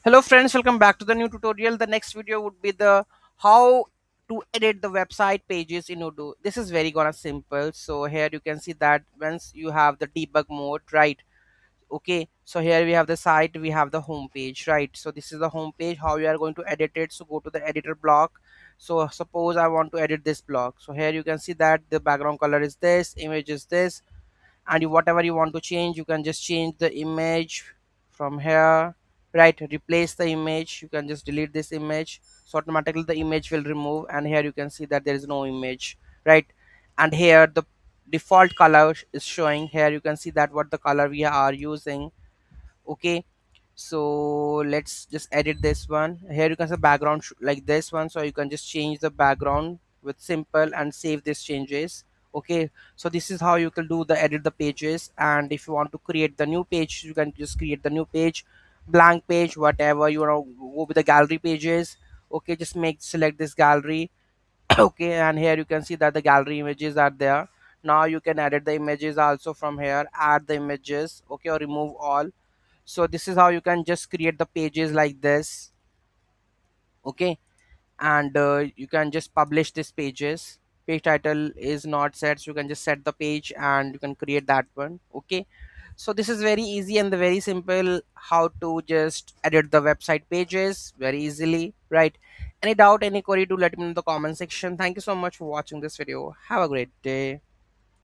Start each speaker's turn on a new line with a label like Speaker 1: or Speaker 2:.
Speaker 1: Hello friends, welcome back to the new tutorial. The next video would be the how to edit the website pages in Odoo. This is very gonna simple. So here you can see that once you have the debug mode, right? Okay, so here we have the site, we have the home page, right? So this is the home page, how we are going to edit it. So go to the editor block. So suppose I want to edit this block. So here you can see that the background color is this, image is this, and whatever you want to change, you can just change the image from here, right? Replace the image, you can just delete this image, so automatically the image will remove, and here you can see that there is no image, right? And here the default color is showing. Here you can see that what the color we are using. Okay, so let's just edit this one. Here you can see background like this one, so you can just change the background with simple and save these changes. Okay, so this is how you can do the edit the pages. And if you want to create the new page, you can just create the new page, blank page, whatever you want to go with the gallery pages. Okay, just select this gallery. Okay, and here you can see that the gallery images are there. Now you can edit the images also from here, add the images, okay, or remove all. So this is how you can just create the pages like this. Okay, and you can just publish these pages. Page title is not set, so you can just set the page and you can create that one. Okay, so this is very easy and the very simple how to just edit the website pages very easily, right? Any doubt, any query, to let me know in the comment section. Thank you so much for watching this video. Have a great day.